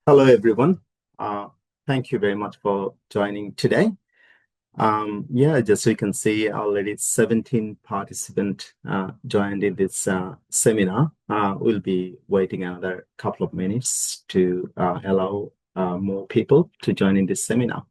Hello, everyone. Uh, Thank you very much for joining today. Yeah, just so you can see, already 17 participants joined in this seminar. We'll be waiting another couple of minutes to allow more people to join in this seminar.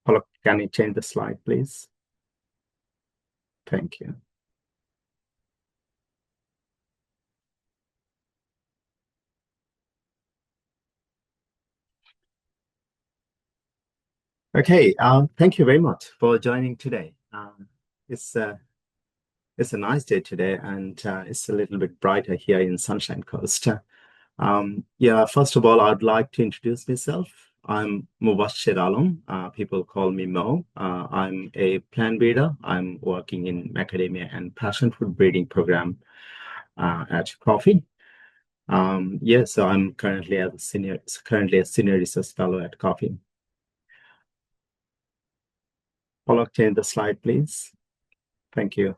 Hello, can you change the slide, please? Thank you. Okay, thank you very much for joining today. It's uh, it's a nice day today, and it's a little bit brighter here in Sunshine Coast. Yeah, first of all, I'd like to introduce myself. I'm Mubashir Alam. People call me Mo. I'm a plant breeder. I'm working in Macadamia and passion fruit breeding program at Coffee. Yeah, so I'm currently a senior research fellow at Coffee. Follow change the slide, please. Thank you.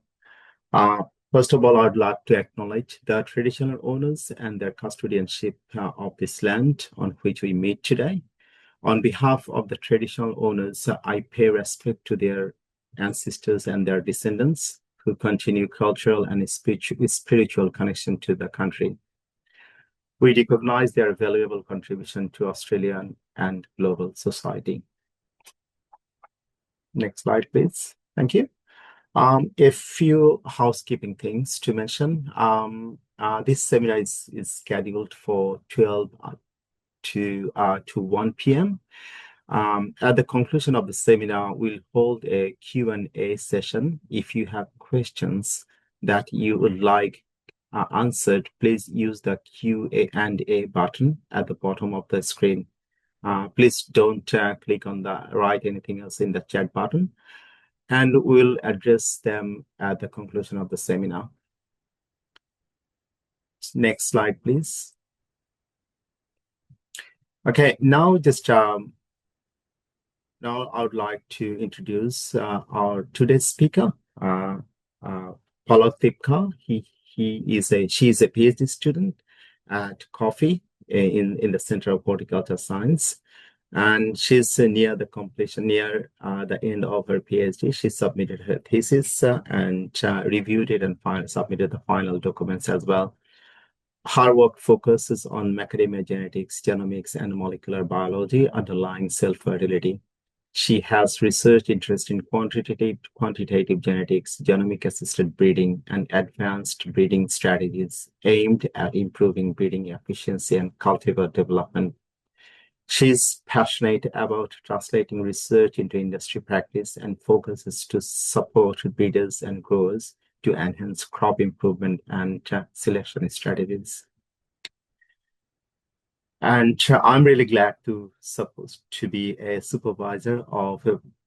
Uh, First of all, I'd like to acknowledge the traditional owners and their custodianship of this land on which we meet today. On behalf of the traditional owners, I pay respect to their ancestors and their descendants who continue cultural and spiritual connection to the country. We recognize their valuable contribution to Australian and global society. Next slide, please. Thank you. A few housekeeping things to mention. This seminar is scheduled for 12 to 1 p.m. At the conclusion of the seminar, we'll hold a Q&A session. If you have questions that you would like answered, please use the Q&A button at the bottom of the screen. Please don't click on the write anything else in the chat button, and we'll address them at the conclusion of the seminar. Next slide, please. Okay, now now I would like to introduce our today's speaker, Palak Tipka. She is a PhD student at Coffee in the Center of Horticulture Science, and she's near the end of her PhD. She submitted her thesis and reviewed it and submitted the final documents as well. Her work focuses on macadamia genetics, genomics, and molecular biology underlying self-fertility. She has research interest in quantitative genetics, genomic-assisted breeding, and advanced breeding strategies aimed at improving breeding efficiency and cultivar development. She's passionate about translating research into industry practice and focuses to support breeders and growers to enhance crop improvement and selection strategies. And I'm really glad to be a supervisor of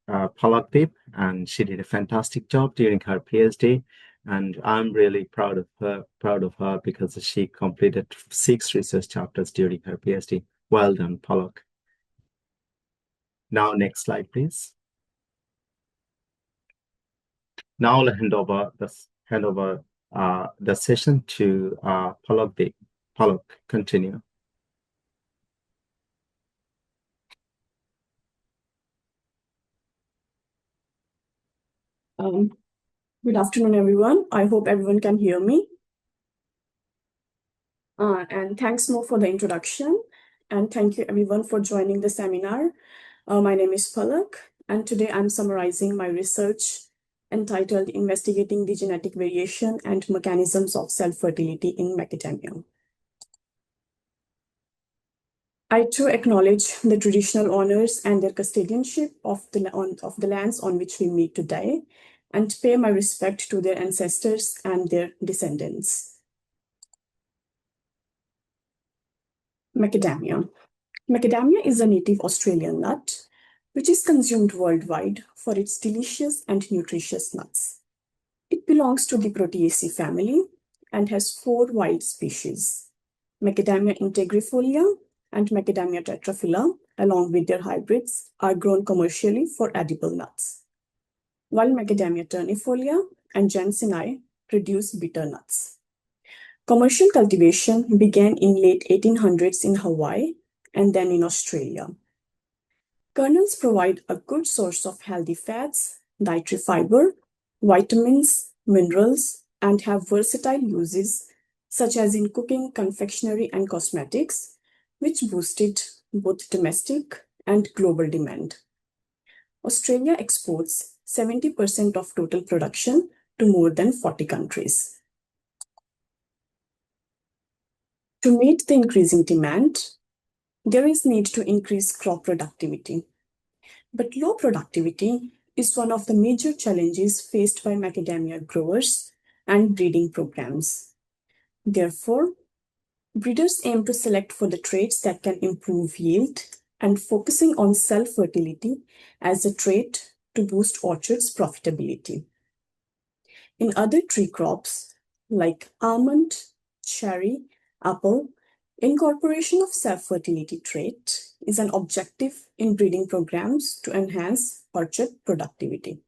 Palak, and she did a fantastic job during her PhD. And I'm really proud of her because she completed 6 research chapters during her PhD. Well done, Palak. Now, next slide, please. Now I'll hand over the session to Palak. Palak, continue. Good afternoon, everyone. I hope everyone can hear me. And thanks, Mo, for the introduction. And thank you, everyone, for joining the seminar. My name is Palak, and today I'm summarizing my research entitled Investigating the Genetic Variation and Mechanisms of Self-Fertility in Macadamia. I too acknowledge the traditional owners and their custodianship of the lands on which we meet today, and pay my respect to their ancestors and their descendants. Macadamia. Macadamia is a native Australian nut, which is consumed worldwide for its delicious and nutritious nuts. It belongs to the Proteaceae family and has 4 wild species: Macadamia integrifolia and Macadamia tetraphylla, along with their hybrids, are grown commercially for edible nuts, while Macadamia ternifolia and Jansenii produce bitter nuts. Commercial cultivation began in late 1800s in Hawaii and then in Australia. Kernels provide a good source of healthy fats, dietary fiber, vitamins, minerals, and have versatile uses such as in cooking, confectionery, and cosmetics, which boosted both domestic and global demand. Australia exports 70% of total production to more than 40 countries. To meet the increasing demand, there is need to increase crop productivity. But low productivity is one of the major challenges faced by macadamia growers and breeding programs. Therefore, breeders aim to select for the traits that can improve yield and focusing on self-fertility as a trait to boost orchards' profitability. In other tree crops like almond, cherry, apple, incorporation of self-fertility trait is an objective in breeding programs to enhance orchard productivity.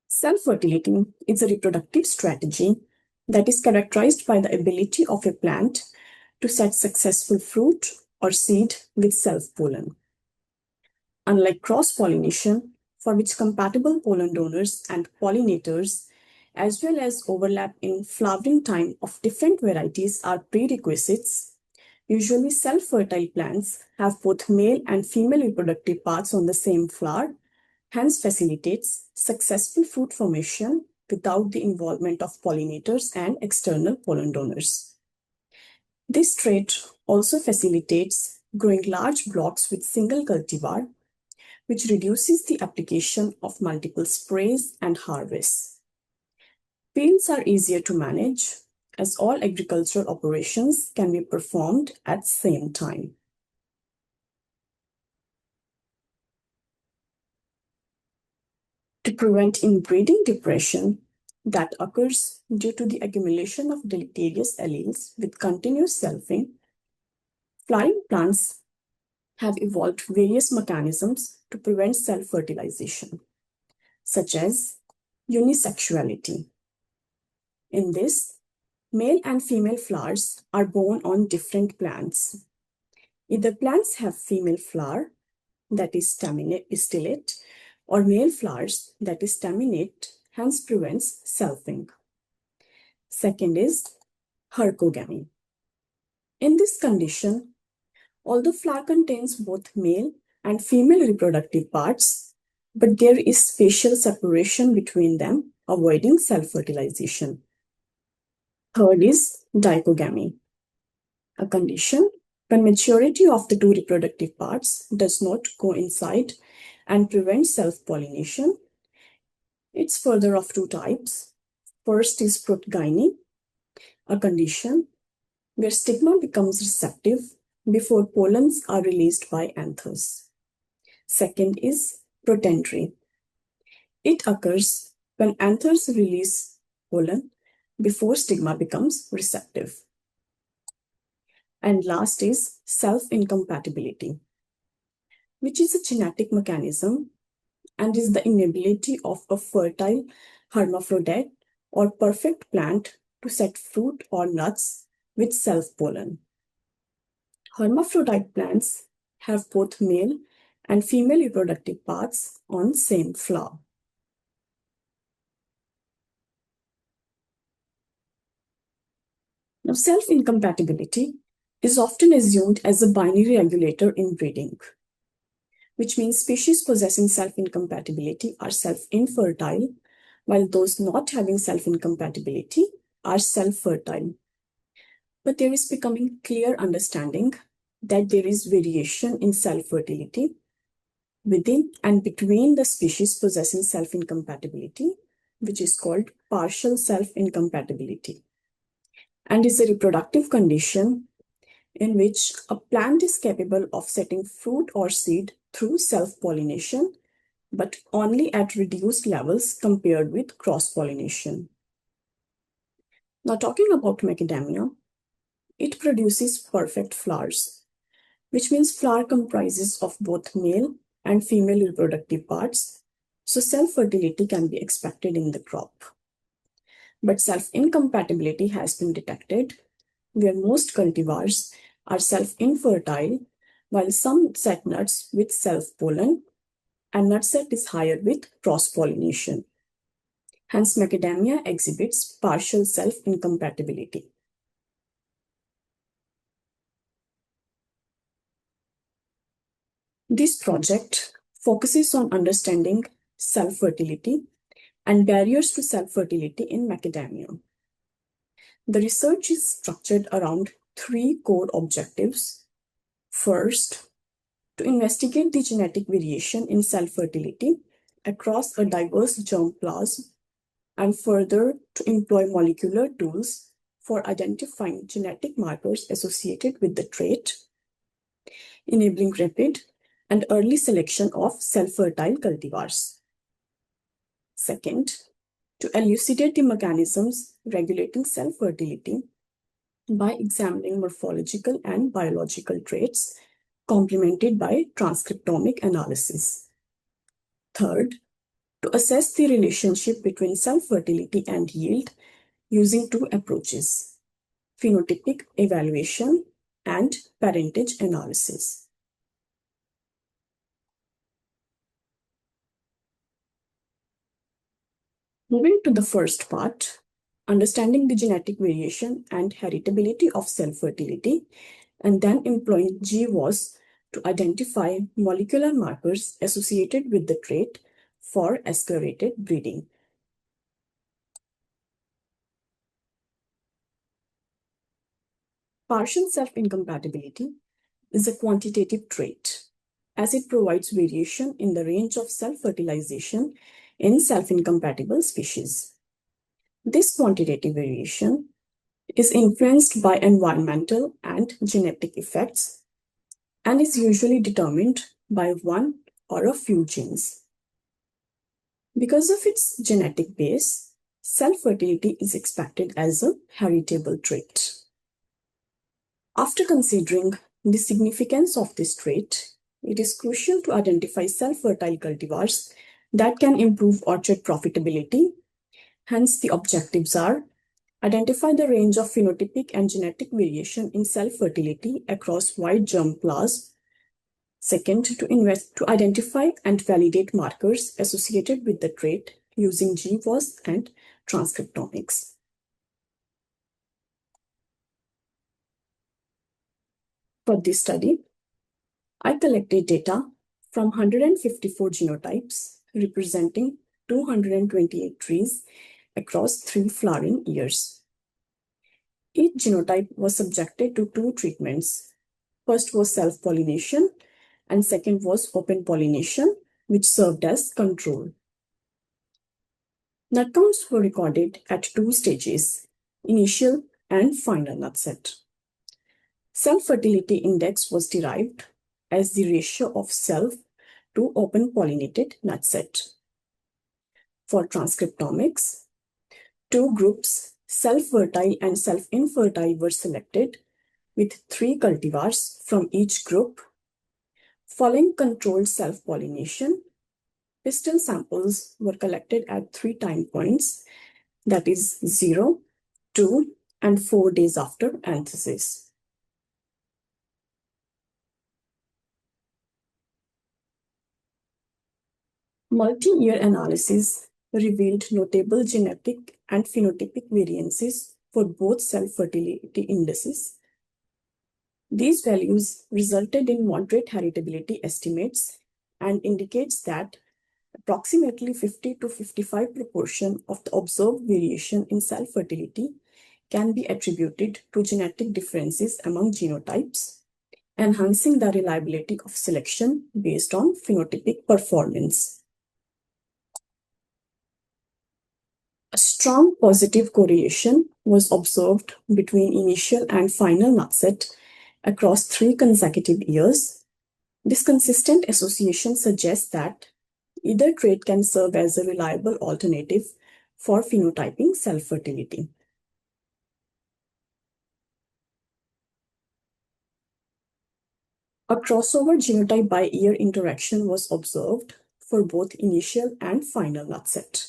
Self-fertility is a reproductive strategy that is characterized by the ability of a plant to set successful fruit or seed with self-pollen. Unlike cross-pollination, for which compatible pollen donors and pollinators, as well as overlap in flowering time of different varieties are prerequisites, usually self-fertile plants have both male and female reproductive parts on the same flower, hence facilitates successful fruit formation without the involvement of pollinators and external pollen donors. This trait also facilitates growing large blocks with single cultivar, which reduces the application of multiple sprays and harvests. Fields are easier to manage as all agricultural operations can be performed at the same time. To prevent inbreeding depression that occurs due to the accumulation of deleterious alleles with continuous selfing, flowering plants have evolved various mechanisms to prevent self-fertilization, such as unisexuality. In this, male and female flowers are borne on different plants. Either plants have female flower, that is stillate, or male flowers, that is staminate, hence prevents selfing. Second is hercogamy. In this condition, although flower contains both male and female reproductive parts, but there is spatial separation between them, avoiding self-fertilization. Third is dichogamy, a condition when majority of the two reproductive parts does not coincide and prevent self-pollination. It's further of two types. First is protogyny, a condition where stigma becomes receptive before pollens are released by anthers. Second is protandry. It occurs when anthers release pollen before stigma becomes receptive. And last is self-incompatibility, which is a genetic mechanism and is the inability of a fertile hermaphrodite or perfect plant to set fruit or nuts with self-pollen. Hermaphrodite plants have both male and female reproductive parts on same flower. Now, self-incompatibility is often assumed as a binary regulator in breeding, which means species possessing self-incompatibility are self-infertile, while those not having self-incompatibility are self-fertile. But there is becoming clear understanding that there is variation in self-fertility within and between the species possessing self-incompatibility, which is called partial self-incompatibility, and is a reproductive condition in which a plant is capable of setting fruit or seed through self-pollination, but only at reduced levels compared with cross-pollination. Now, talking about macadamia, it produces perfect flowers, which means flower comprises of both male and female reproductive parts, so self-fertility can be expected in the crop. But self-incompatibility has been detected, where most cultivars are self-infertile, while some set nuts with self-pollen and nut set is higher with cross-pollination. Hence, macadamia exhibits partial self-incompatibility. This project focuses on understanding self-fertility and barriers to self-fertility in macadamia. The research is structured around three core objectives. First, to investigate the genetic variation in self-fertility across a diverse germplasm, and further to employ molecular tools for identifying genetic markers associated with the trait, enabling rapid and early selection of self-fertile cultivars. Second, to elucidate the mechanisms regulating self-fertility by examining morphological and biological traits complemented by transcriptomic analysis. Third, to assess the relationship between self-fertility and yield using two approaches: phenotypic evaluation and parentage analysis. Moving to the first part, understanding the genetic variation and heritability of self-fertility, and then employing GWAS to identify molecular markers associated with the trait for accelerated breeding. Partial self-incompatibility is a quantitative trait, as it provides variation in the range of self-fertilization in self-incompatible species. This quantitative variation is influenced by environmental and genetic effects and is usually determined by one or a few genes. Because of its genetic base, self-fertility is expected as a heritable trait. After considering the significance of this trait, it is crucial to identify self-fertile cultivars that can improve orchard profitability. Hence, the objectives are: identify the range of phenotypic and genetic variation in self-fertility across wide germplasm. Second, to identify and validate markers associated with the trait using GWAS and transcriptomics. For this study, I collected data from 154 genotypes representing 228 trees across 3 flowering years. Each genotype was subjected to 2 treatments. First was self-pollination and second was open pollination, which served as control. Nut counts were recorded at 2 stages, initial and final nut set. Self-fertility index was derived as the ratio of self to open pollinated nut set. For transcriptomics, 2 groups, self-fertile and self-infertile, were selected with 3 cultivars from each group. Following controlled self-pollination, pistil samples were collected at 3 time points, that is 0, 2, and 4 days after anthesis. Multi-year analysis revealed notable genetic and phenotypic variances for both self-fertility indices. These values resulted in moderate heritability estimates and indicates that approximately 50 to 55 proportion of the observed variation in self-fertility can be attributed to genetic differences among genotypes, enhancing the reliability of selection based on phenotypic performance. A strong positive correlation was observed between initial and final nut set across 3 consecutive years. This consistent association suggests that either trait can serve as a reliable alternative for phenotyping self-fertility. A crossover genotype by year interaction was observed for both initial and final nut set.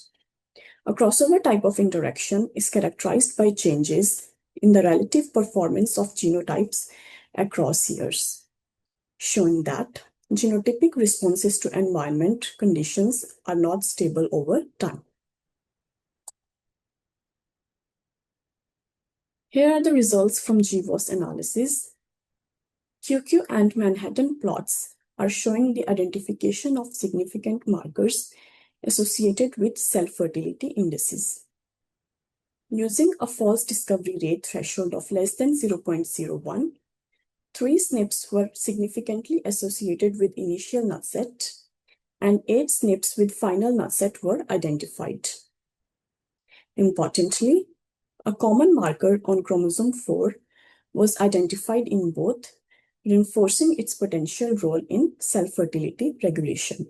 A crossover type of interaction is characterized by changes in the relative performance of genotypes across years, showing that genotypic responses to environment conditions are not stable over time. Here are the results from GWAS analysis. QQ and Manhattan plots are showing the identification of significant markers associated with self-fertility indices. Using a false discovery rate threshold of less than 0.01, 3 SNPs were significantly associated with initial nut set, and 8 SNPs with final nut set were identified. Importantly, a common marker on chromosome 4 was identified in both, reinforcing its potential role in self-fertility regulation.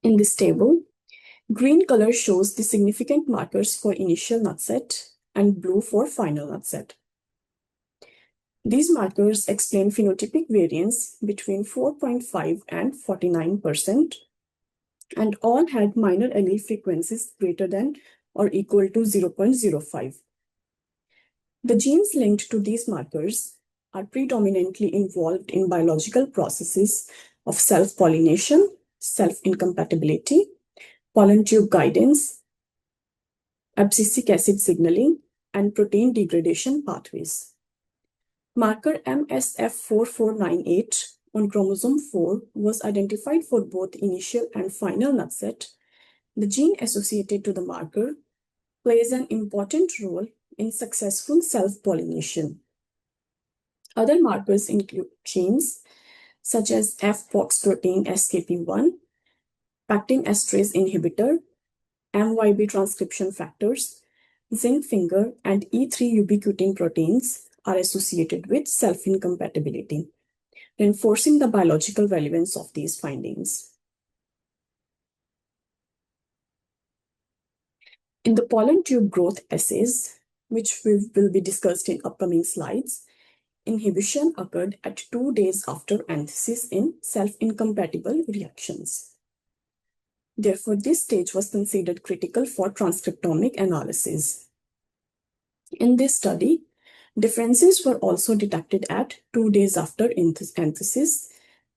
In this table, green color shows the significant markers for initial nut set and blue for final nut set. These markers explain phenotypic variance between 4.5 and 49%, and all had minor allele frequencies greater than or equal to 0.05. The genes linked to these markers are predominantly involved in biological processes of self-pollination, self-incompatibility, pollen tube guidance, abscisic acid signaling, and protein degradation pathways. Marker MSF4498 on chromosome 4 was identified for both initial and final nut set. The gene associated to the marker plays an important role in successful self-pollination. Other markers include genes such as FPOX protein SKP1, pectin esterase inhibitor, MYB transcription factors, zinc finger, and E3 ubiquitin proteins are associated with self-incompatibility, reinforcing the biological relevance of these findings. In the pollen tube growth assays, which will be discussed in upcoming slides, inhibition occurred at 2 days after anthesis in self-incompatible reactions. Therefore, this stage was considered critical for transcriptomic analysis. In this study, differences were also detected at 2 days after anthesis.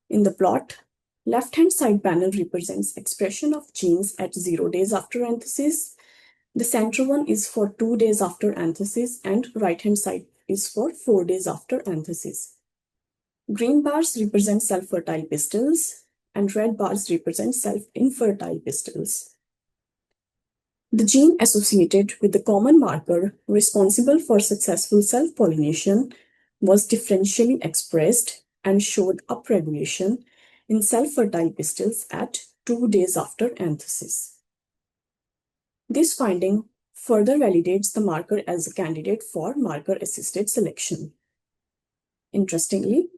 In the plot, left-hand side panel represents expression of genes at 0 days after anthesis. The center one is for 2 days after anthesis, and right-hand side is for 4 days after anthesis. Green bars represent self-fertile pistils, and red bars represent self-infertile pistils. The gene associated with the common marker responsible for successful self-pollination was differentially expressed and showed upregulation in self-fertile pistils at 2 days after anthesis. This finding further validates the marker as a candidate for marker-assisted selection. Interestingly,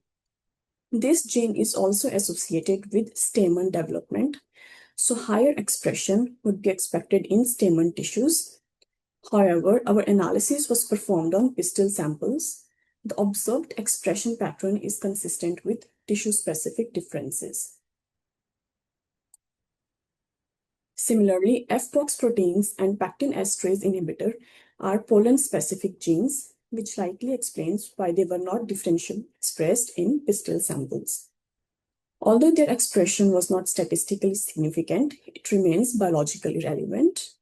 this gene is also associated with stamen development, so higher expression would be expected in stamen tissues. However, our analysis was performed on pistil samples. The observed expression pattern is consistent with tissue-specific differences. Similarly, FPOX proteins and pectin esterase inhibitor are pollen-specific genes, which likely explains why they were not differentially expressed in pistil samples. Although their expression was not statistically significant, it remains biologically relevant.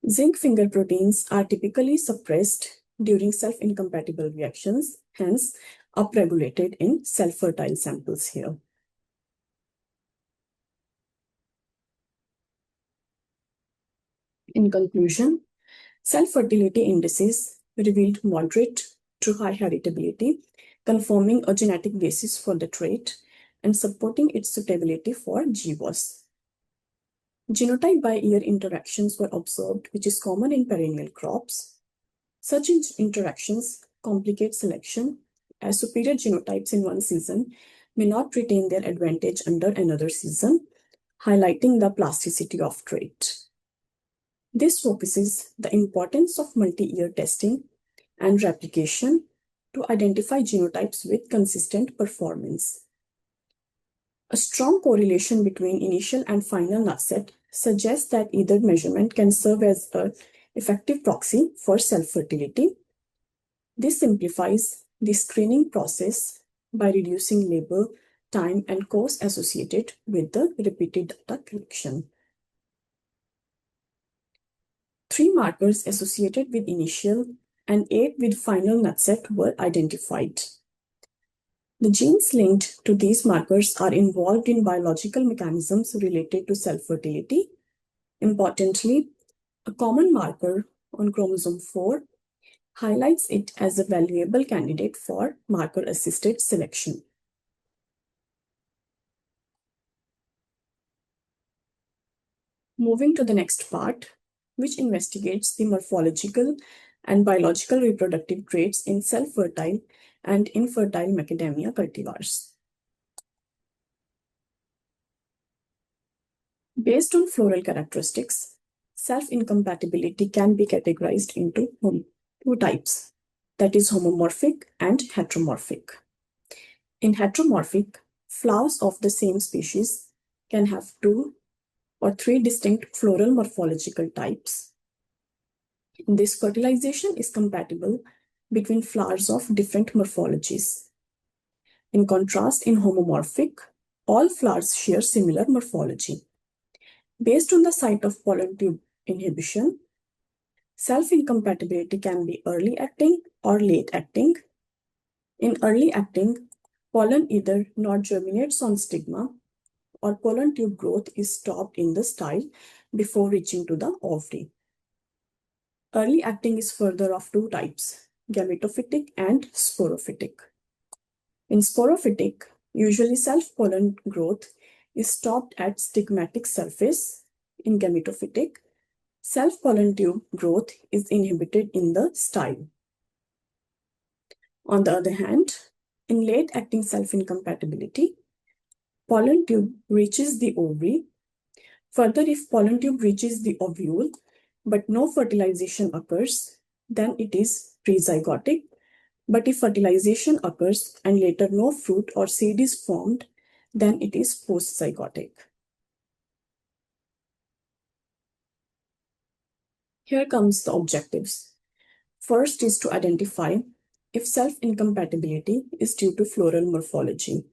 Zinc finger proteins are typically suppressed during self-incompatible reactions, hence upregulated in self-fertile samples here. In conclusion, self-fertility indices revealed moderate to high heritability, confirming a genetic basis for the trait and supporting its suitability for GWAS. Genotype by year interactions were observed, which is common in perennial crops. Such interactions complicate selection, as superior genotypes in one season may not retain their advantage under another season, highlighting the plasticity of trait. This focuses the importance of multi-year testing and replication to identify genotypes with consistent performance. A strong correlation between initial and final nut set suggests that either measurement can serve as an effective proxy for self-fertility. This simplifies the screening process by reducing labor, time, and cost associated with the repeated data collection. 3 markers associated with initial and 8 with final nut set were identified. The genes linked to these markers are involved in biological mechanisms related to self-fertility. Importantly, a common marker on chromosome 4 highlights it as a valuable candidate for marker-assisted selection. Moving to the next part, which investigates the morphological and biological reproductive traits in self-fertile and infertile macadamia cultivars. Based on floral characteristics, self-incompatibility can be categorized into 2 types, that is homomorphic and heteromorphic. In heteromorphic, flowers of the same species can have 2 or 3 distinct floral morphological types. This fertilization is compatible between flowers of different morphologies. In contrast, in homomorphic, all flowers share similar morphology. Based on the site of pollen tube inhibition, self-incompatibility can be early acting or late acting. In early acting, pollen either not germinates on stigma or pollen tube growth is stopped in the style before reaching to the ovary. Early acting is further of 2 types, gametophytic and sporophytic. In sporophytic, usually self-pollen growth is stopped at stigmatic surface. In gametophytic, self-pollen tube growth is inhibited in the style. On the other hand, in late-acting self-incompatibility, pollen tube reaches the ovary. Further, if pollen tube reaches the ovule, but no fertilization occurs, then it is prezygotic. But if fertilization occurs and later no fruit or seed is formed, then it is postzygotic. Here comes the objectives. First is to identify if self-incompatibility is due to floral morphology.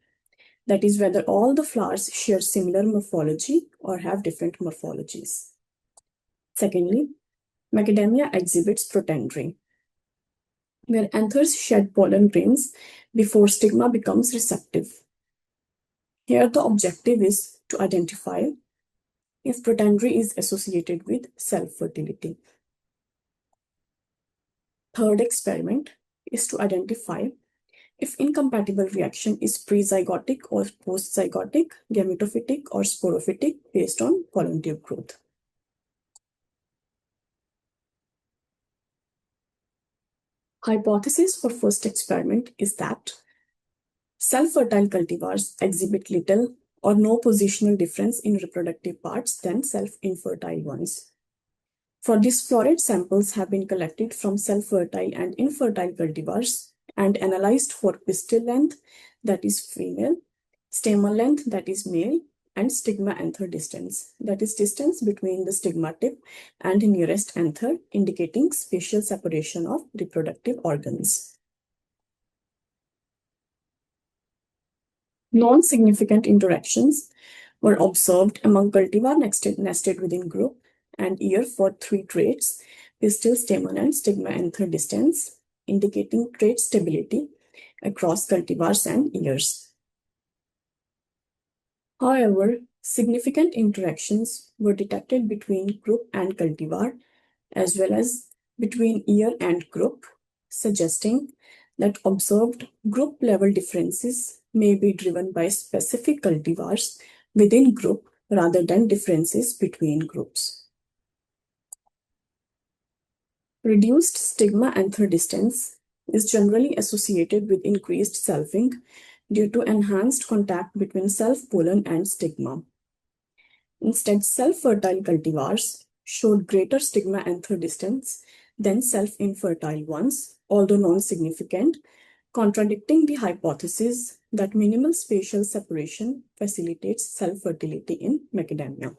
That is, whether all the flowers share similar morphology or have different morphologies. Secondly, macadamia exhibits protandry, where anthers shed pollen grains before stigma becomes receptive. Here the objective is to identify if protandry is associated with self-fertility. Third experiment is to identify if incompatible reaction is prezygotic or postzygotic, gametophytic or sporophytic based on pollen tube growth. Hypothesis for first experiment is that self-fertile cultivars exhibit little or no positional difference in reproductive parts than self-infertile ones. For this, floret samples have been collected from self-fertile and infertile cultivars and analyzed for pistil length, that is female, stamen length, that is male, and stigma anther distance, that is distance between the stigma tip and nearest anther, indicating spatial separation of reproductive organs. Non-significant interactions were observed among cultivar nested within group and ear for 3 traits, pistil, stamen, and stigma anther distance, indicating trait stability across cultivars and ears. However, significant interactions were detected between group and cultivar, as well as between ear and group, suggesting that observed group-level differences may be driven by specific cultivars within group rather than differences between groups. Reduced stigma anther distance is generally associated with increased selfing due to enhanced contact between self-pollen and stigma. Instead, self-fertile cultivars showed greater stigma-anther distance than self-infertile ones, although non-significant, contradicting the hypothesis that minimal spatial separation facilitates self-fertility in macadamia.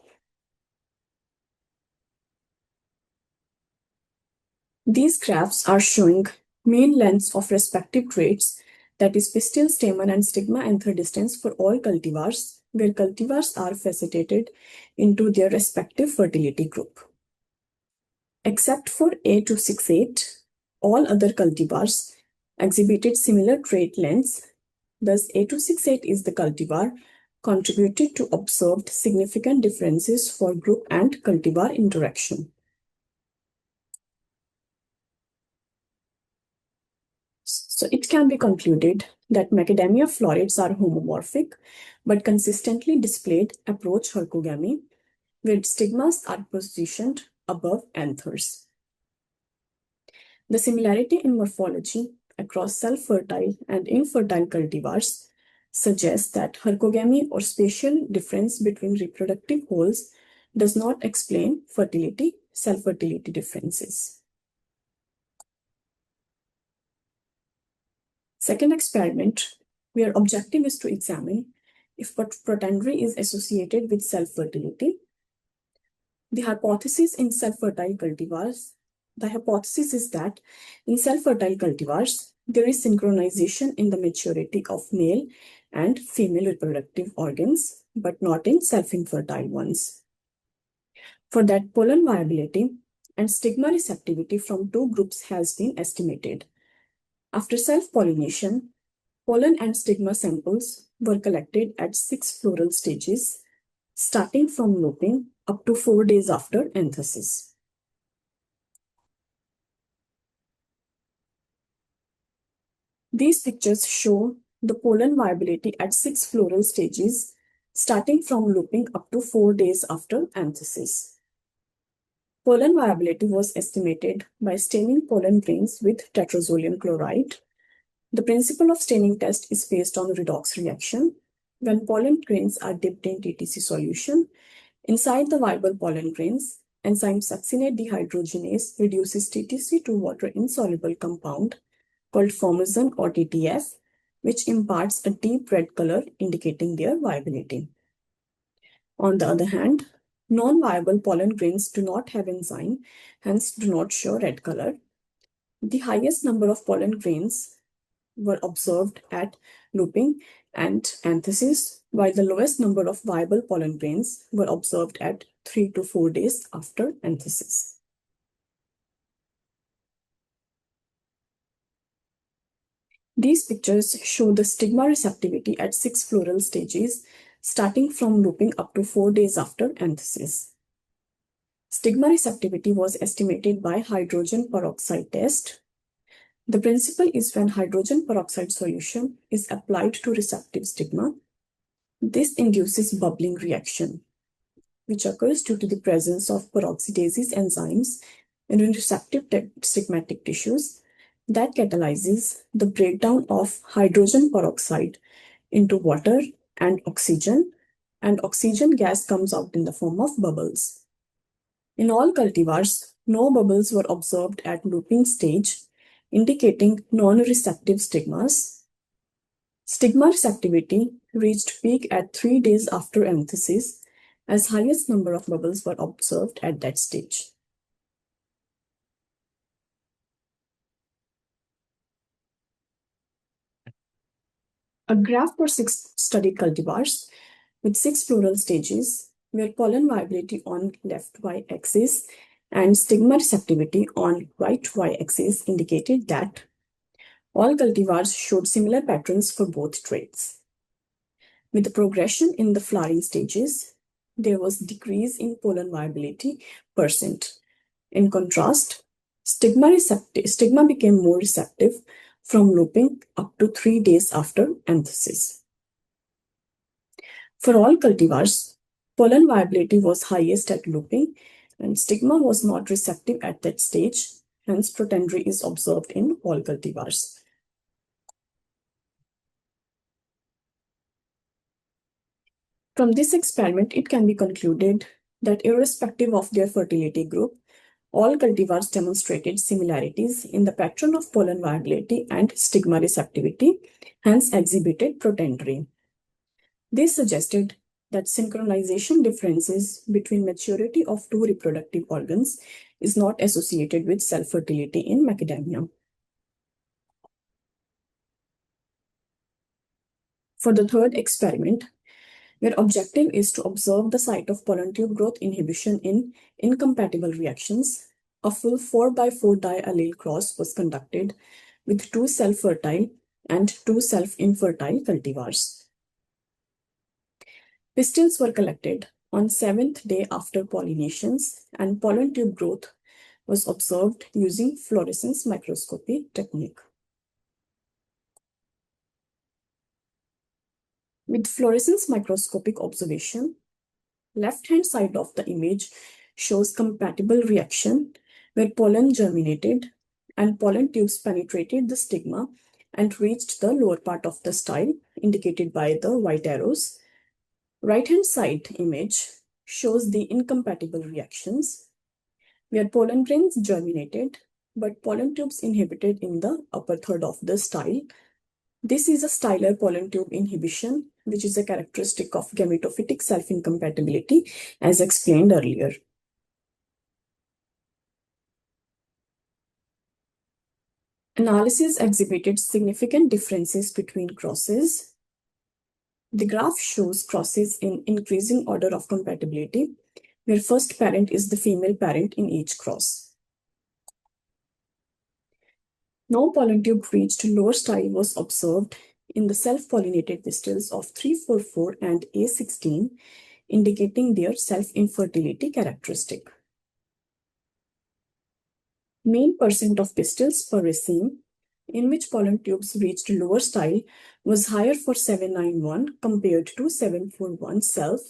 These graphs are showing mean lengths of respective traits, that is pistil, stamen, and stigma-anther distance for all cultivars, where cultivars are facetated into their respective fertility group. Except for A268, all other cultivars exhibited similar trait lengths. Thus, A268 is the cultivar contributed to observed significant differences for group and cultivar interaction. So it can be concluded that macadamia florets are homomorphic but consistently displayed approach hercogamy, where stigmas are positioned above anthers. The similarity in morphology across self-fertile and infertile cultivars suggests that hercogamy or spatial difference between reproductive wholes does not explain fertility, self-fertility differences. Second experiment, where objective is to examine if protandry is associated with self-fertility. The hypothesis is that in self-fertile cultivars, there is synchronization in the maturity of male and female reproductive organs, but not in self-infertile ones. For that, pollen viability and stigma receptivity from two groups has been estimated. After self-pollination, pollen and stigma samples were collected at 6 floral stages, starting from looping up to 4 days after anthesis. These pictures show the pollen viability at 6 floral stages, starting from looping up to 4 days after anthesis. Pollen viability was estimated by staining pollen grains with tetrazolium chloride. The principle of staining test is based on redox reaction. When pollen grains are dipped in TTC solution, inside the viable pollen grains, enzyme succinate dehydrogenase reduces TTC to water-insoluble compound called formazine or TTF, which imparts a deep red color indicating their viability. On the other hand, non-viable pollen grains do not have enzyme, hence do not show red color. The highest number of pollen grains were observed at looping and anthesis, while the lowest number of viable pollen grains were observed at 3 to 4 days after anthesis. These pictures show the stigma receptivity at 6 floral stages, starting from looping up to 4 days after anthesis. Stigma receptivity was estimated by hydrogen peroxide test. The principle is when hydrogen peroxide solution is applied to receptive stigma, this induces bubbling reaction, which occurs due to the presence of peroxidase enzymes in receptive stigmatic tissues that catalyzes the breakdown of hydrogen peroxide into water and oxygen gas comes out in the form of bubbles. In all cultivars, no bubbles were observed at looping stage, indicating non-receptive stigmas. Stigma receptivity reached peak at 3 days after anthesis, as highest number of bubbles were observed at that stage. A graph for 6 studied cultivars with 6 floral stages, where pollen viability on left y-axis and stigma receptivity on right y-axis indicated that all cultivars showed similar patterns for both traits. With the progression in the flowering stages, there was decrease in pollen viability %. In contrast, stigma became more receptive from looping up to 3 days after anthesis. For all cultivars, pollen viability was highest at looping and stigma was not receptive at that stage, hence protandry is observed in all cultivars. From this experiment, it can be concluded that irrespective of their fertility group, all cultivars demonstrated similarities in the pattern of pollen viability and stigma receptivity, hence exhibited protandry. They suggested that synchronization differences between maturity of two reproductive organs is not associated with self-fertility in macadamia. For the third experiment, their objective is to observe the site of pollen tube growth inhibition in incompatible reactions. A full 4x4 diallele cross was conducted with 2 self-fertile and 2 self-infertile cultivars. Pistils were collected on 7th day after pollinations, and pollen tube growth was observed using fluorescence microscopy technique. With fluorescence microscopic observation, left-hand side of the image shows compatible reaction where pollen germinated and pollen tubes penetrated the stigma and reached the lower part of the style, indicated by the white arrows. Right-hand side image shows the incompatible reactions where pollen grains germinated but pollen tubes inhibited in the upper third of the style. This is a stylar pollen tube inhibition, which is a characteristic of gametophytic self-incompatibility, as explained earlier. Analysis exhibited significant differences between crosses. The graph shows crosses in increasing order of compatibility, where first parent is the female parent in each cross. No pollen tube reached lower style was observed in the self-pollinated pistils of 344 and A16, indicating their self-infertility characteristic. Mean percent of pistils per raceme in which pollen tubes reached lower style was higher for 791 compared to 741 self,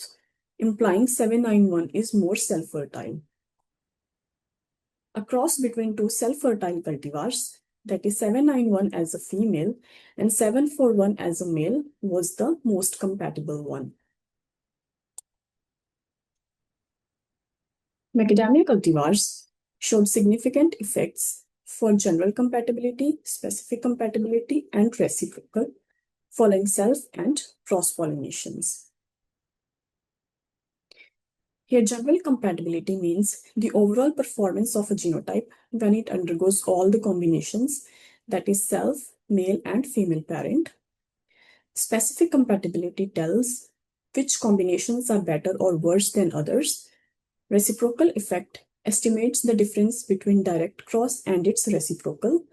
implying 791 is more self-fertile. A cross between two self-fertile cultivars, that is 791 as a female and 741 as a male, was the most compatible one. Macadamia cultivars showed significant effects for general compatibility, specific compatibility, and reciprocal following self and cross-pollinations. Here, general compatibility means the overall performance of a genotype when it undergoes all the combinations, that is self, male, and female parent. Specific compatibility tells which combinations are better or worse than others. Reciprocal effect estimates the difference between direct cross and its reciprocal,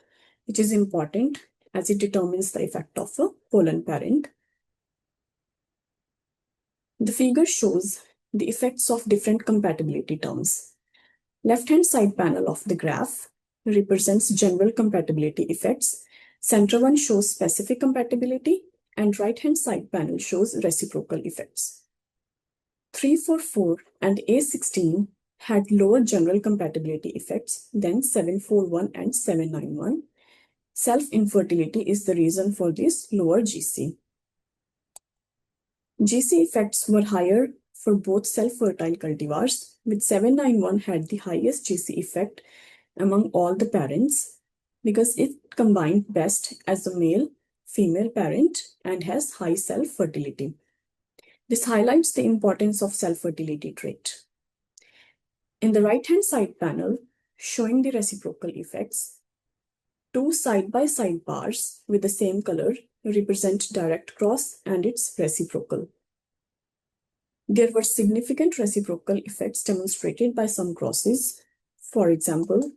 which is important as it determines the effect of a pollen parent. The figure shows the effects of different compatibility terms. Left-hand side panel of the graph represents general compatibility effects. Center one shows specific compatibility, and right-hand side panel shows reciprocal effects. 344 and A16 had lower general compatibility effects than 741 and 791. Self-infertility is the reason for this lower GC. GC effects were higher for both self-fertile cultivars, with 791 had the highest GC effect among all the parents because it combined best as a male-female parent and has high self-fertility. This highlights the importance of self-fertility trait. In the right-hand side panel, showing the reciprocal effects, two side-by-side bars with the same color represent direct cross and its reciprocal. There were significant reciprocal effects demonstrated by some crosses. For example,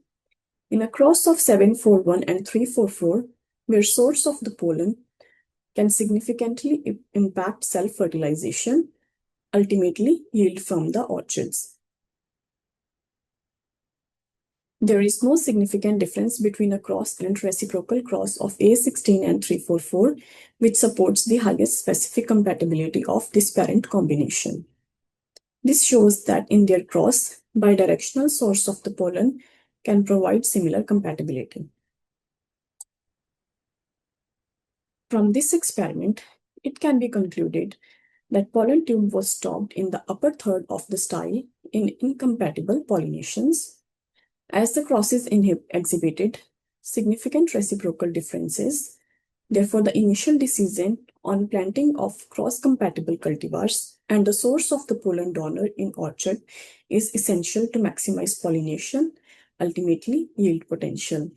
in a cross of 741 and 344, where source of the pollen can significantly impact self-fertilization, ultimately yield from the orchids. There is no significant difference between a cross and reciprocal cross of A16 and 344, which supports the highest specific compatibility of this parent combination. This shows that in their cross, bidirectional source of the pollen can provide similar compatibility. From this experiment, it can be concluded that pollen tube was stopped in the upper third of the style in incompatible pollinations. As the crosses exhibited significant reciprocal differences, therefore the initial decision on planting of cross-compatible cultivars and the source of the pollen donor in orchard is essential to maximize pollination, ultimately yield potential.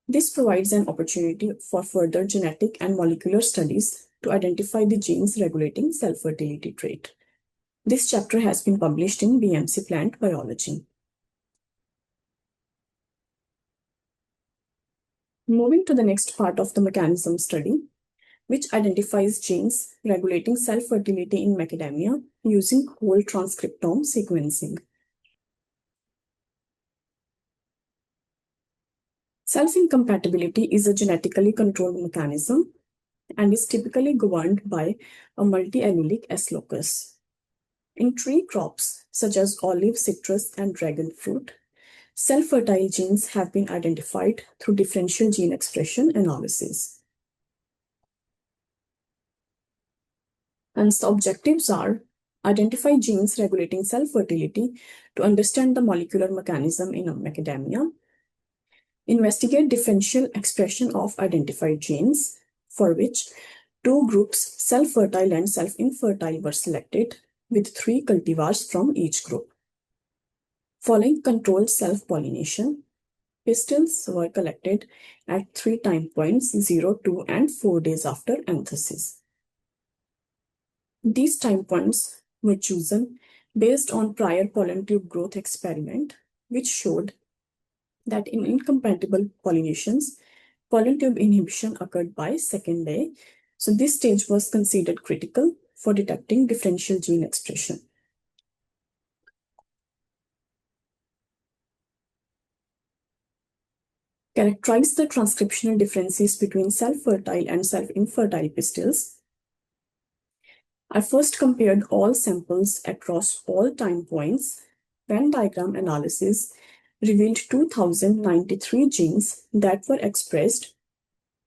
This provides an opportunity for further genetic and molecular studies to identify the genes regulating self-fertility trait. This chapter has been published in BMC Plant Biology. Moving to the next part of the mechanism study, which identifies genes regulating self-fertility in macadamia using whole transcriptome sequencing. Self-incompatibility is a genetically controlled mechanism and is typically governed by a multi-allelic S locus. In tree crops such as olive, citrus, and dragon fruit, self-fertile genes have been identified through differential gene expression analysis. And the objectives are identify genes regulating self-fertility to understand the molecular mechanism in macadamia, investigate differential expression of identified genes, for which two groups, self-fertile and self-infertile, were selected with 3 cultivars from each group. Following controlled self-pollination, pistils were collected at 3 time points 0, 2, and 4 days after anthesis. These time points were chosen based on prior pollen tube growth experiment, which showed that in incompatible pollinations, pollen tube inhibition occurred by second day. So this stage was considered critical for detecting differential gene expression. Characterize the transcriptional differences between self-fertile and self-infertile pistils. I first compared all samples across all time points. Venn diagram analysis revealed 2093 genes that were expressed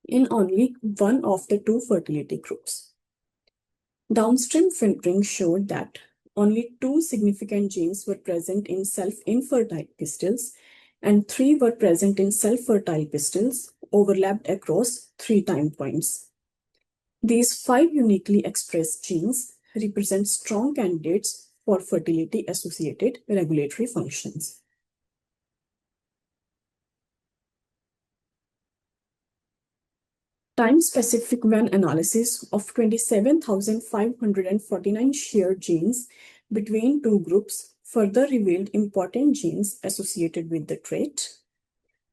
in only one of the 2 fertility groups. Downstream filtering showed that only 2 significant genes were present in self-infertile pistils and 3 were present in self-fertile pistils, overlapped across 3 time points. These 5 uniquely expressed genes represent strong candidates for fertility-associated regulatory functions. Time-specific Venn analysis of 27,549 shared genes between 2 groups further revealed important genes associated with the trait.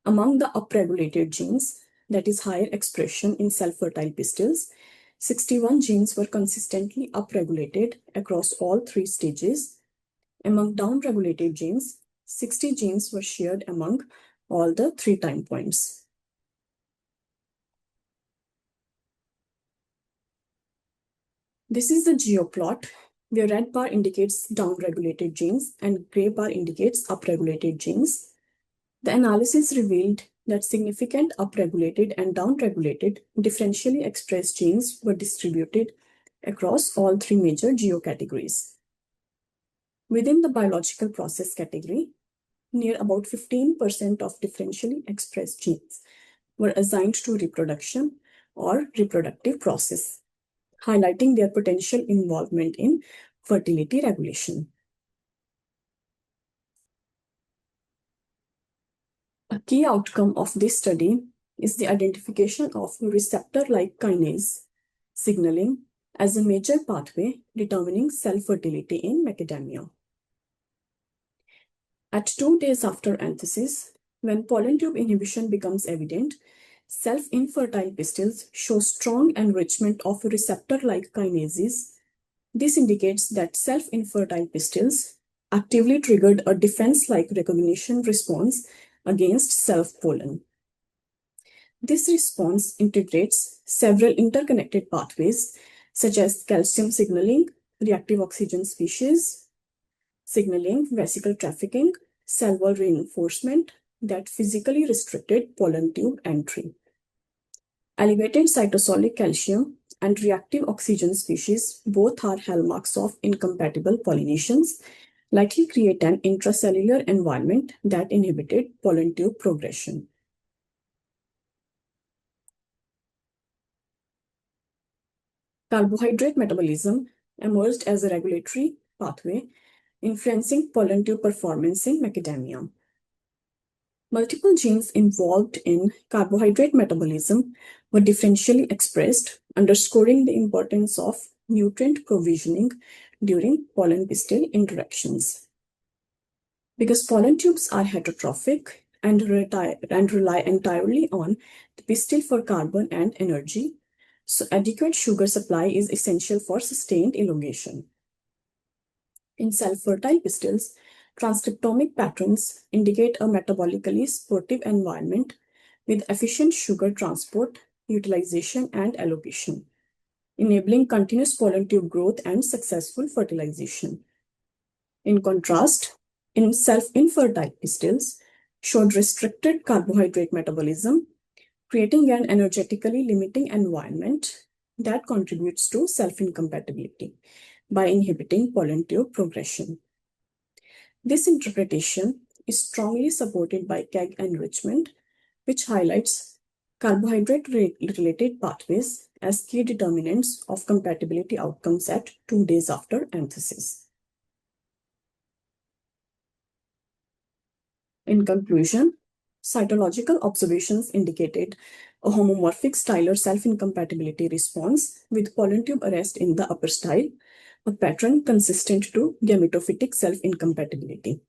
Among the upregulated genes, that is higher expression in self-fertile pistils, 61 genes were consistently upregulated across all 3 stages. Among downregulated genes, 60 genes were shared among all the 3 time points. This is the geoplot where red bar indicates downregulated genes and gray bar indicates upregulated genes. The analysis revealed that significant upregulated and downregulated differentially expressed genes were distributed across all 3 major geocategories. Within the biological process category, near about 15% of differentially expressed genes were assigned to reproduction or reproductive process, highlighting their potential involvement in fertility regulation. A key outcome of this study is the identification of receptor-like kinase signaling as a major pathway determining self-fertility in macadamia. At 2 days after anthesis, when pollen tube inhibition becomes evident, self-infertile pistils show strong enrichment of receptor-like kinases. This indicates that self-infertile pistils actively triggered a defense-like recognition response against self-pollen. This response integrates several interconnected pathways such as calcium signaling, reactive oxygen species, signaling, vesicle trafficking, cell wall reinforcement that physically restricted pollen tube entry. Elevated cytosolic calcium and reactive oxygen species both are hallmarks of incompatible pollinations, likely create an intracellular environment that inhibited pollen tube progression. Carbohydrate metabolism emerged as a regulatory pathway, influencing pollen tube performance in macadamia. Multiple genes involved in carbohydrate metabolism were differentially expressed, underscoring the importance of nutrient provisioning during pollen-pistil interactions. Because pollen tubes are heterotrophic and rely entirely on the pistil for carbon and energy, so adequate sugar supply is essential for sustained elongation. In self-fertile pistils, transcriptomic patterns indicate a metabolically supportive environment with efficient sugar transport, utilization, and allocation, enabling continuous pollen tube growth and successful fertilization. In contrast, in self-infertile pistils, showed restricted carbohydrate metabolism, creating an energetically limiting environment that contributes to self-incompatibility by inhibiting pollen tube progression. This interpretation is strongly supported by KEGG enrichment, which highlights carbohydrate-related pathways as key determinants of compatibility outcomes at 2 days after anthesis. In conclusion, cytological observations indicated a homomorphic stylar self-incompatibility response with pollen tube arrest in the upper style, a pattern consistent to gametophytic self-incompatibility.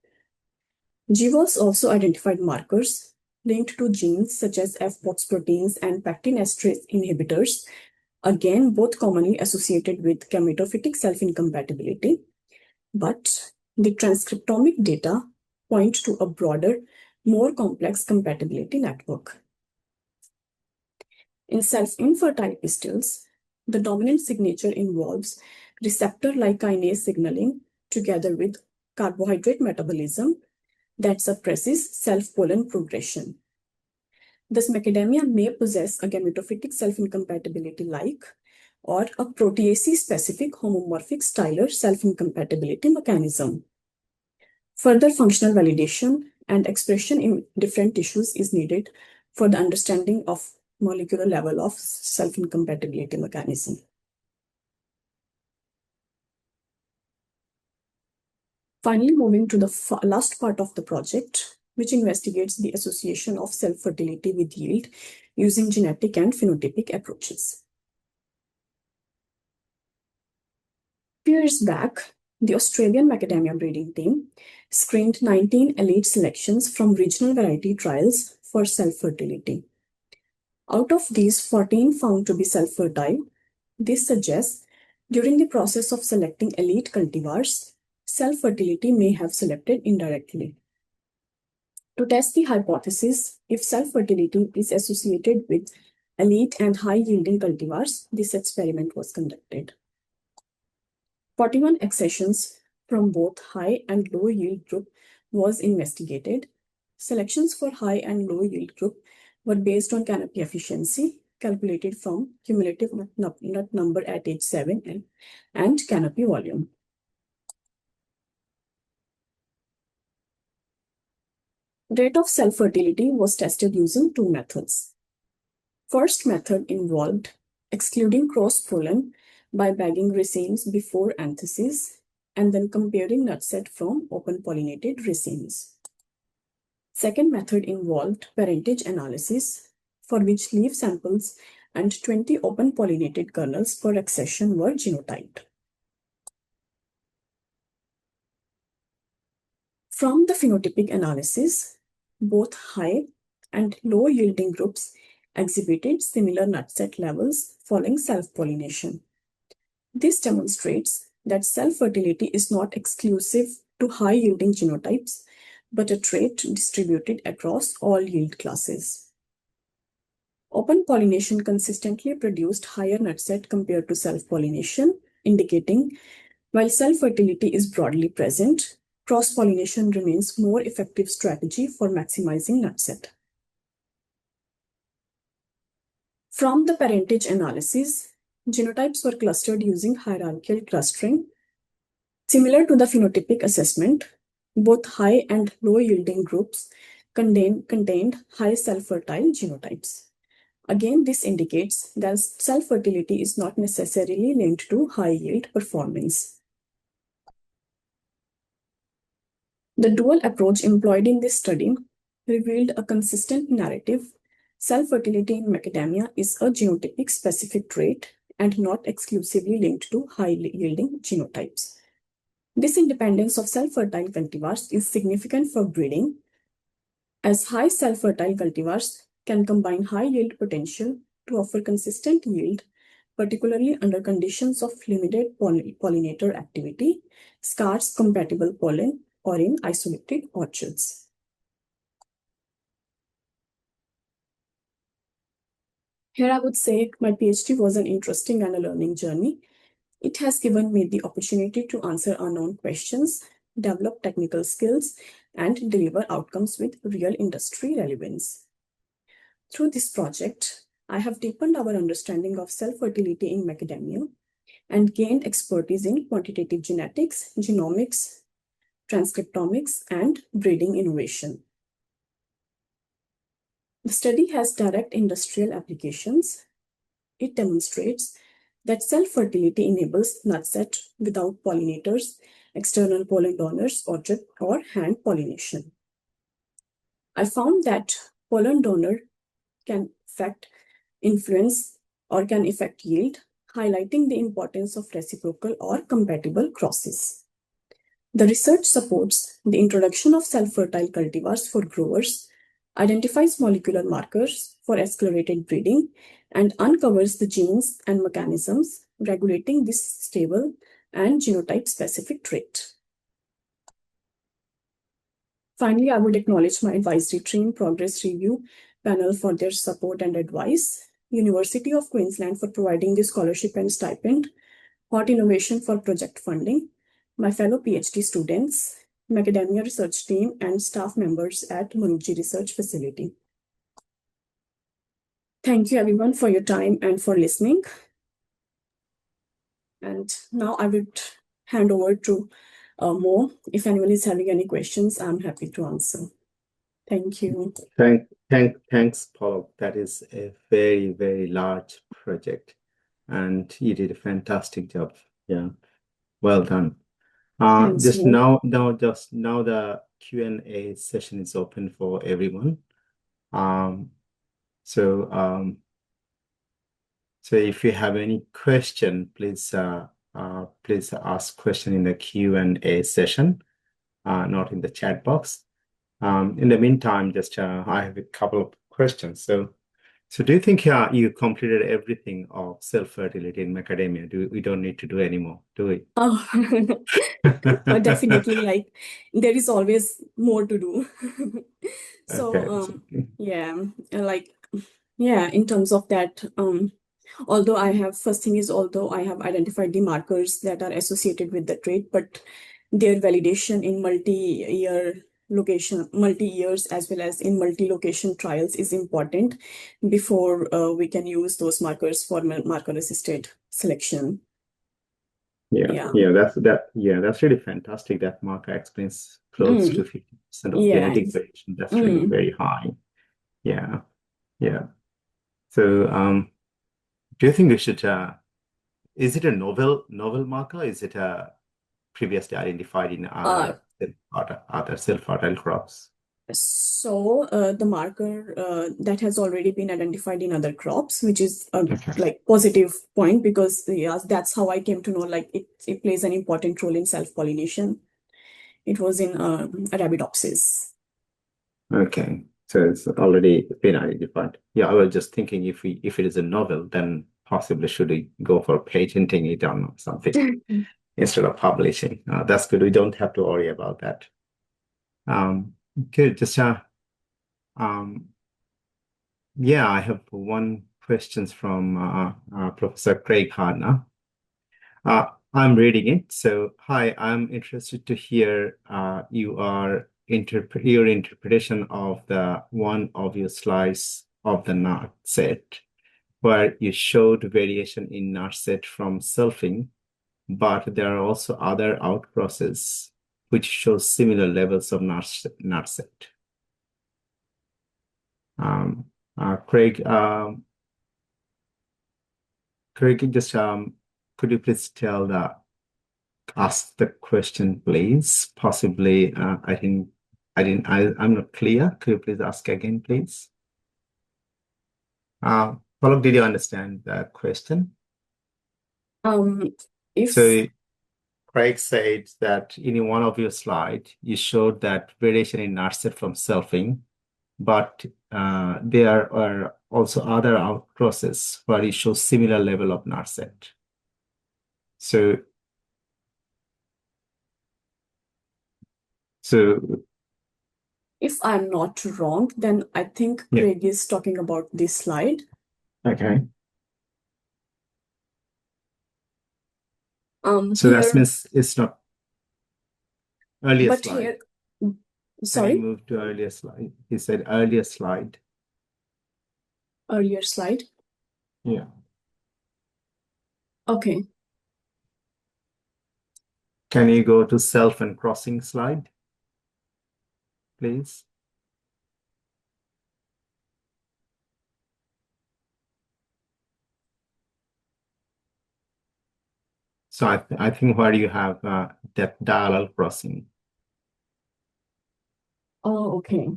GWAS also identified markers linked to genes such as F-POX proteins and pectin esterase inhibitors, again both commonly associated with gametophytic self-incompatibility, but the transcriptomic data point to a broader, more complex compatibility network. In self-infertile pistils, the dominant signature involves receptor-like kinase signaling together with carbohydrate metabolism that suppresses self-pollen progression. Thus, macadamia may possess a gametophytic self-incompatibility-like or a protease-specific homomorphic stylar self-incompatibility mechanism. Further functional validation and expression in different tissues is needed for the understanding of molecular level of self-incompatibility mechanism. Finally, moving to the last part of the project, which investigates the association of self-fertility with yield using genetic and phenotypic approaches. A few years back, the Australian macadamia breeding team screened 19 elite selections from regional variety trials for self-fertility. Out of these, 14 found to be self-fertile. This suggests during the process of selecting elite cultivars, self-fertility may have selected indirectly. To test the hypothesis, if self-fertility is associated with elite and high-yielding cultivars, this experiment was conducted. 41 accessions from both high and low yield group was investigated. Selections for high and low yield group were based on canopy efficiency, calculated from cumulative nut number at age 7 and canopy volume. Rate of self-fertility was tested using 2 methods. First method involved excluding cross-pollen by bagging racemes before anthesis and then comparing nut set from open pollinated racemes. Second method involved parentage analysis, for which leaf samples and 20 open pollinated kernels per accession were genotyped. From the phenotypic analysis, both high and low yielding groups exhibited similar nut set levels following self-pollination. This demonstrates that self-fertility is not exclusive to high-yielding genotypes, but a trait distributed across all yield classes. Open pollination consistently produced higher nut set compared to self-pollination, indicating while self-fertility is broadly present, cross-pollination remains more effective strategy for maximizing nut set. From the parentage analysis, genotypes were clustered using hierarchical clustering. Similar to the phenotypic assessment, both high and low yielding groups contained high self-fertile genotypes. Again, this indicates that self-fertility is not necessarily linked to high yield performance. The dual approach employed in this study revealed a consistent narrative. Self-fertility in macadamia is a genotypic specific trait and not exclusively linked to high-yielding genotypes. This independence of self-fertile cultivars is significant for breeding, as high self-fertile cultivars can combine high yield potential to offer consistent yield, particularly under conditions of limited pollinator activity, scarce compatible pollen, or in isolated orchards. Here I would say my PhD was an interesting and a learning journey. It has given me the opportunity to answer unknown questions, develop technical skills, and deliver outcomes with real industry relevance. Through this project, I have deepened our understanding of self-fertility in macadamia and gained expertise in quantitative genetics, genomics, transcriptomics, and breeding innovation. The study has direct industrial applications. It demonstrates that self-fertility enables nut set without pollinators, external pollen donors, or hand pollination. I found that pollen donor can influence yield, highlighting the importance of reciprocal or compatible crosses. The research supports the introduction of self-fertile cultivars for growers, identifies molecular markers for accelerated breeding, and uncovers the genes and mechanisms regulating this stable and genotype-specific trait. Finally, I would acknowledge my advisory team, Progress Review panel for their support and advice, University of Queensland for providing the scholarship and stipend, Hot Innovation for project funding, my fellow PhD students, Macadamia research team, and staff members at Manuji Research Facility. Thank you everyone for your time and for listening. And now I would hand over to Mo. If anyone is having any questions, I'm happy to answer. Thank you. Thanks, Paul. That is a very, very large project, and you did a fantastic job. Yeah, well done. Thanks, Just Mo. now the Q&A session is open for everyone. So if you have any question, please ask question in the Q&A session, not in the chat box. In the meantime, just I have a couple of questions. So do you think you completed everything of self-fertility in macadamia? We don't need to do anymore, do we? Oh, definitely. Like there is always more to do. So yeah, in terms of that, although I have identified the markers that are associated with the trait, but their validation in multi-years as well as in multi-location trials is important before we can use those markers for marker-assisted selection. Yeah, that's really fantastic. That marker explains close to 50% of genetic variation. That's really very high. Yeah. So do you think we should is it a novel marker? Is it previously identified in other self-fertile crops? So the marker that has already been identified in other crops, which is a like positive point, because that's how I came to know like it plays an important role in self-pollination. It was in Arabidopsis. Okay, so it's already been identified. Yeah, I was just thinking if it is a novel, then possibly should we go for patenting it or something instead of publishing. That's good. We don't have to worry about that. Good. Just I have one question from Professor Craig Harner. I'm reading it. So, hi, I'm interested to hear your interpretation of the one obvious slice of the nut set. where you showed variation in NARSet from selfing, but there are also other outcrosses which show similar levels of NARSet. Craig, just could you please ask the question, please? Possibly, I'm not clear. Could you please ask again, please? Palak, did you understand the question? So Craig said that in one of your slides, you showed that variation in NARSet from selfing, but there are also other outcrosses where you show similar level of NARSet. So if I'm not wrong, then I think Craig is talking about this slide. Okay. So that means it's not earlier but slide. Here, sorry? Can you move to earlier slide? He said earlier slide. Earlier slide? Yeah. Okay. Can you go to self and crossing slide, please? So I think where you have that diagonal crossing. Oh, okay.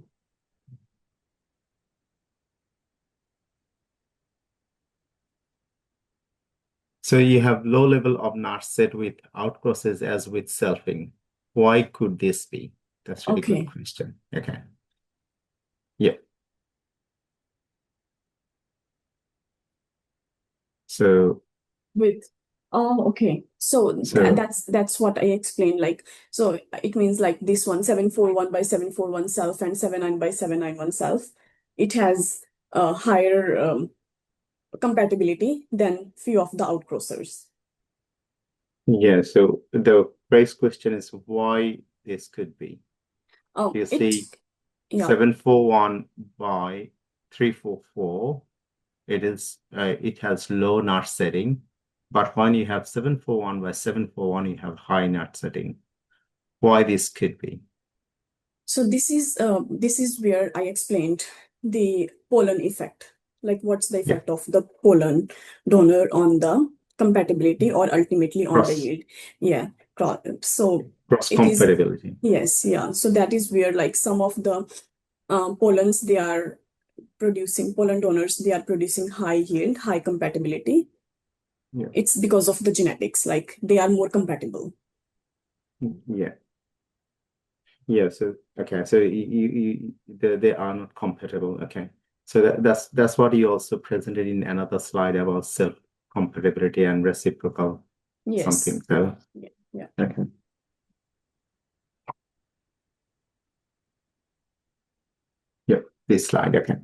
So you have low level of NARSet with outcrosses as with selfing. Why could this be? That's a really good question. Okay. Yeah. So okay. So that's what I explained. Like, so it means like this one, 741 by 741 self and 79 by 791 self. It has a higher compatibility than few of the outcrossers. Yeah, so the first question is why this could be. Oh, you see 741 by 344, it has low NAT setting, but when you have 741 by 741, you have high NAT setting. Why this could be? So this is where I explained the pollen effect. Like, what's the effect of the pollen donor on the compatibility or ultimately on the yield? Yeah. So cross compatibility. Yes. Yeah. So that is where, like, some of the pollens, they are producing pollen donors, they are producing high yield, high compatibility. Yeah. It's because of the genetics, like they are more compatible. Yeah. Yeah. So okay. So they are not compatible. Okay. So that's what you also presented in another slide about self-compatibility and reciprocal something. So yeah. Okay. Yep, this slide. Okay.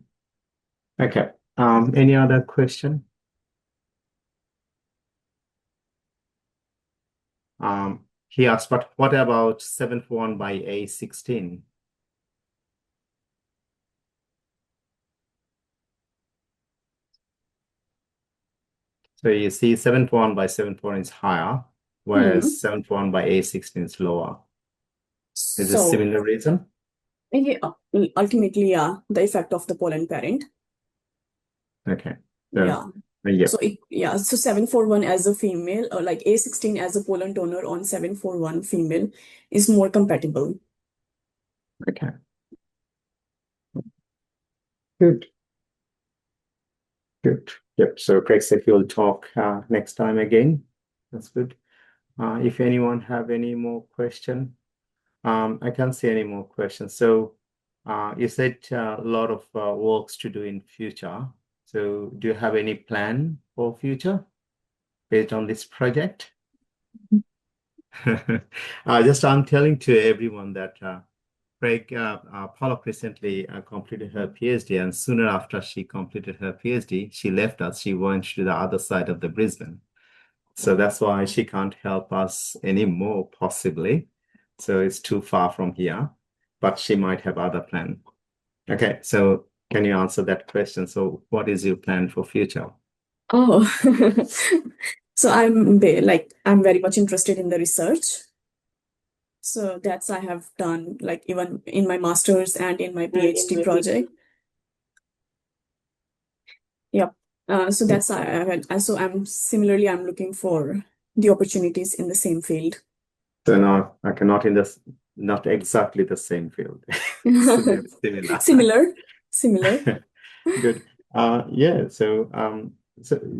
Okay. Any other question? He asked, but what about 741 by A16? So you see 741 by 741 is higher, whereas 741 by A16 is lower. Is this similar reason? Yeah, ultimately, yeah, the effect of the pollen parent. Okay. So, yeah. So 741 as a female, or like A16 as a pollen donor on 741 female is more compatible. Okay. Good. Good. Yep. So Craig said he'll talk next time again. That's good. If anyone have any more question, I can't see any more questions. So you said a lot of works to do in future. So do you have any plan for future based on this project? I'm telling to everyone that Craig, Pollock recently completed her PhD, and sooner after she completed her PhD, she left us. She went to the other side of the Brisbane. So that's why she can't help us anymore, possibly. So it's too far from here, but she might have other plan. Okay, so can you answer that question? So what is your plan for future? Oh, so I'm very much interested in the research. So that's I have done like even in my master's and in my PhD project. Yep. So that's I had. So I'm looking for the opportunities in the same field. So now I cannot in this, not exactly the same field. Similar. Similar, similar. Good. Yeah. So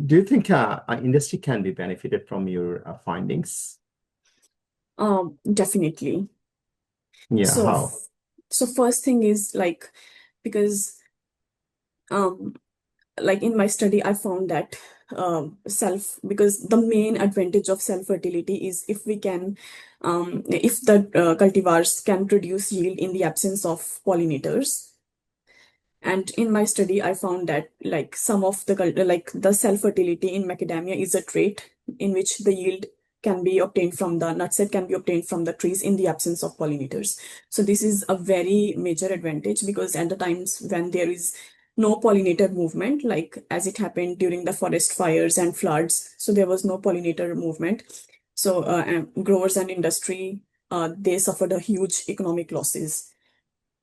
do you think our industry can be benefited from your findings? Definitely. Yeah. So, How? so first thing is like because um like in my study, I found that because the main advantage of self-fertility is if the cultivars can produce yield in the absence of pollinators. And in my study, I found that like some of the self-fertility in macadamia is a trait in which the yield can be obtained from the nutset can be obtained from the trees in the absence of pollinators. So this is a very major advantage because at the times when there is no pollinator movement, like as it happened during the forest fires and floods, so there was no pollinator movement. So and growers and industry, they suffered a huge economic losses.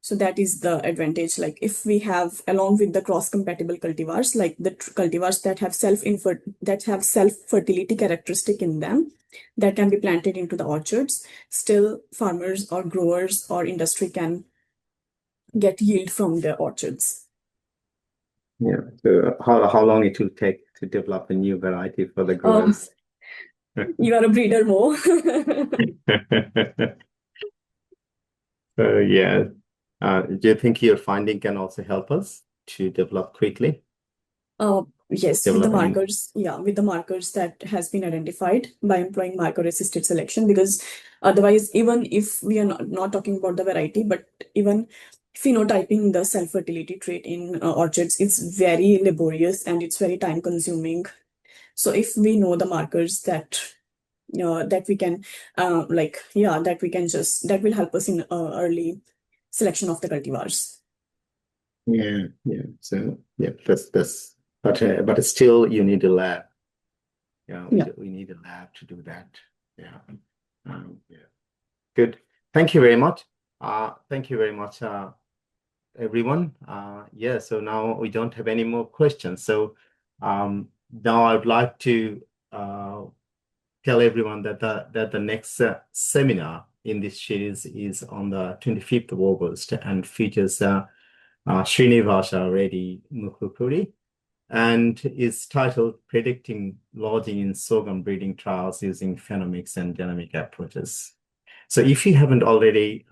So that is the advantage. Like if we have, along with the cross-compatible cultivars, like the cultivars that have self-fertility characteristic in them, that can be planted into the orchards, still farmers or growers or industry can get yield from the orchards. Yeah. So how long it will take to develop a new variety for the Oh, growers? you are a breeder more. So yeah. Do you think your finding can also help us to develop quickly? Yes, with the Develop a new. markers, yeah, with the markers that has been identified by employing marker-assisted selection, because otherwise, even if we are not talking about the variety, but even phenotyping the self-fertility trait in orchards, it's very laborious and it's very time-consuming. So if we know the markers that we can that will help us in early selection of the cultivars. Yeah, yeah. So yeah, that's but still you need a lab. Yeah, Yeah. we need a lab to do that. Yeah. Yeah. Good. Thank you very much. Thank you very much, everyone. Yeah, so now we don't have any more questions. So now I would like to tell everyone that the next seminar in this series is on the 25th of August and features Srinivasa Reddy Mukukuri and is titled Predicting Lodging in Sorghum Breeding Trials Using Phenomics and Genomic Approaches. So if you haven't already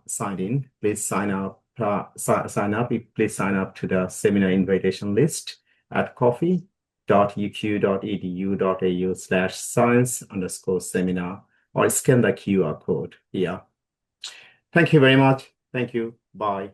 signed in, please sign up. Please sign up to the seminar invitation list at coffee.uq.edu.au/science_seminar or scan the QR code here. Thank you very much. Thank you. Bye.